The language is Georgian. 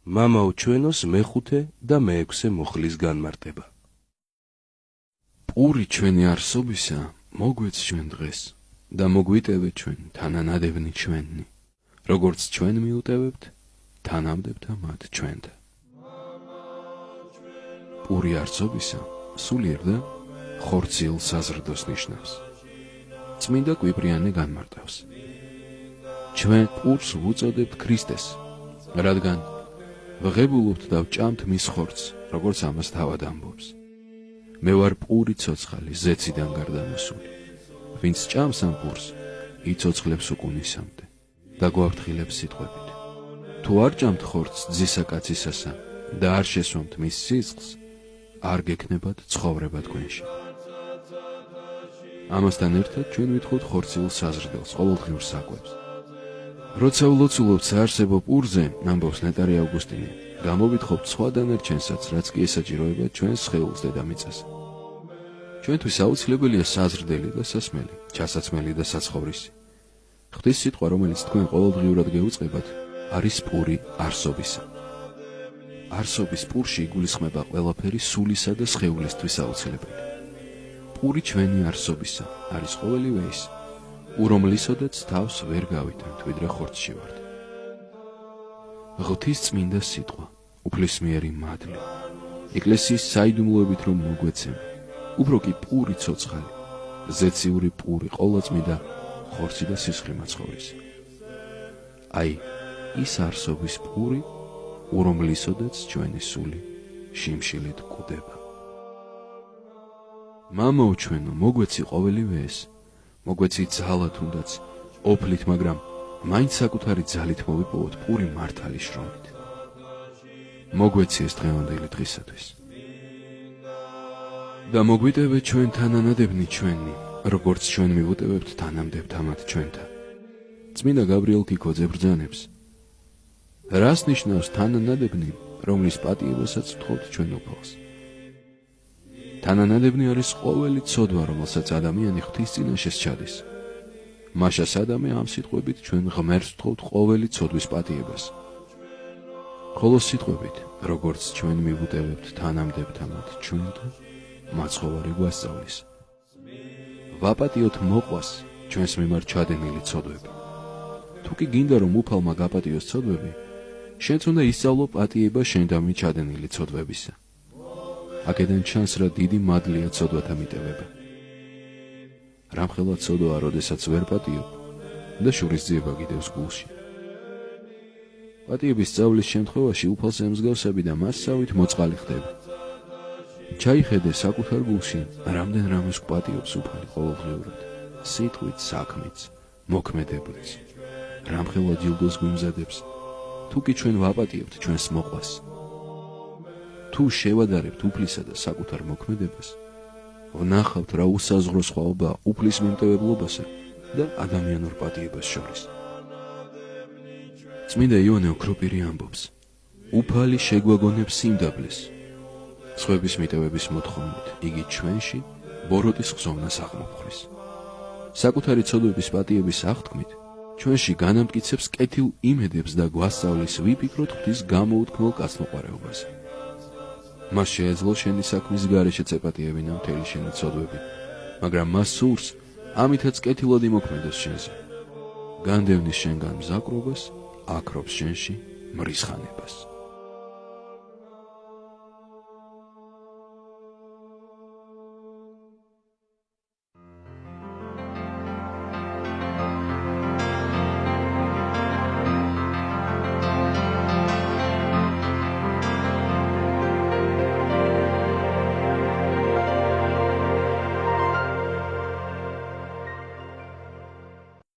მამაო ჩვენოს მეხუთე და მეექვსე მოხლის განმარტება. პური ჩვენი არსობისა მოგვეც ჩვენ დღეს და მოგვიტევე ჩვენ თანანადებნი ჩვენი, როგორც ჩვენ მიუტევებთ თანამდებთა მათ ჩვენთან. პური არსობისა სულიერ და ხორციელ საზრდოს ნიშნავს. წმინდა კვიპრიანე განმარტავს. ჩვენ პურს ვუწოდებთ ქრისტეს, რადგან ვღებულობთ და ვჭამთ მის ხორცს, როგორც ამას თავად ამბობს. მე ვარ პური ცოცხალი, ზეციდან გარდამოსული. ვინც ჭამს ამ პურს, იცოცხლებს უკუნისამდე და გვაფრთხილებს სიტყვებით. თუ არ ჭამთ ხორცს ძისა კაცისასა და არ შესვამთ მის სისხლს, არ გექნებათ ცხოვრება თქვენში. ამასთან ერთად ჩვენ ვითხოვთ ხორციელ საზრდელს, ყოველდღიურ საკვებს. როცა ვლოცულობთ საარსებო პურზე, ამბობს ნეტარი ავგუსტინე, გამოვითხოვთ სხვა დანარჩენსაც, რაც კი ესაჭიროება ჩვენს სხეულს დედამიწაზე. ჩვენთვის აუცილებელია საზრდელი და სასმელი, ჩასაცმელი და საცხოვრისი. ღვთის სიტყვა, რომელიც თქვენ ყოველდღიურად გეუწყებათ, არის პური არსობისა. არსობის პურში იგულისხმება ყველაფერი სულისა და სხეულისთვის აუცილებელი. პური ჩვენი არსობისა არის ყოველივე ის, ურომლისოდაც თავს ვერ გავითანთ, ვიდრე ხორცში ვართ. ღვთის წმინდა სიტყვა, უფლისმიერი მადლი, ეკლესიის საიდუმლოებით რომ მოგვეცემა, უფრო კი პური ცოცხალი, ზეციური პური, ყოლაწმიდა ხორცი და სისხლი მაცხოვრისი. აი, ის არსობის პური, ურომლისოდაც ჩვენი სული შიმშილით კვდება. მამაო ჩვენო, მოგვეცი ყოველივე ეს, მოგვეცი ძალა თუნდაც ოფლით, მაგრამ მაინც საკუთარი ძალით მოვიპოვოთ პური მართალი შრომით. მოგვეცი ეს დღევანდელი დღისათვის. და მოგვიტევე ჩვენ თანანადებნი ჩვენი, როგორც ჩვენ მივუტევებთ თანამდებთა მათ ჩვენთან. წმინდა გაბრიელ ქიქოძე ბრძანებს. რას ნიშნავს თანანადებნი, რომლის პატიებასაც ვთხოვთ ჩვენ უფალს? თანანადებნი არის ყოველი ცოდვა, რომელსაც ადამიანი ღვთის წინაშე სჩადის. მაშას ადამე ამ სიტყვებით ჩვენ ღმერთს ვთხოვთ ყოველი ცოდვის პატიებას. ხოლო სიტყვებით, როგორც ჩვენ მივუტევებთ თანამდებთა მათ ჩვენთან, მაცხოვარი გვასწავლის. ვაპატიოთ მოყვას ჩვენს მიმართ ჩადენილი ცოდვები. თუ კი გინდა რომ უფალმა გაპატიოს ცოდვები, შენც უნდა ისწავლო პატიება შენდამი ჩადენილი ცოდვებისა. აქედან ჩანს რა დიდი მადლია ცოდვათა მიტევება. რამხელა ცოდვაა, როდესაც ვერ პატიობ და შურისძიება გიდევს გულში. პატიების სწავლის შემთხვევაში უფალს ემსგავსები და მასსავით მოწყალი ხდები. ჩაიხედე საკუთარ გულში, რამდენ რამეს გვპატიობს უფალი ყოველდღიურად, სიტყვით, საქმით, მოქმედებით. რამხელა ჯილდოს გვიმზადებს, თუ კი ჩვენ ვაპატიებთ ჩვენს მოყვას. თუ შევადარებთ უფლისა და საკუთარ მოქმედებას, ვნახავთ რა უსაზღვრო სხვაობა უფლის მიმტევებლობასა და ადამიანურ პატიებას შორის. წმინდა იოანე ოქროპირი ამბობს, უფალი შეგვაგონებს სიმდაბლეს. სხვების მიტევების მოთხოვნით, იგი ჩვენში ბოროტის ხსოვნას აღმოფხრის. საკუთარი ცოდვების პატიების აღთქმით, ჩვენში განამტკიცებს კეთილ იმედებს და გვასწავლის ვიფიქროთ ღვთის გამოუთქმელ კაცმოყვარეობაზე. მას შეეძლო შენი საქმის გარეშე ეპატიებინა მთელი შენი ცოდვები, მაგრამ მას სურს ამითაც კეთილად იმოქმედოს შენზე. განდევნის შენგან მზაკრობას, აკრობს შენში მრისხანებას.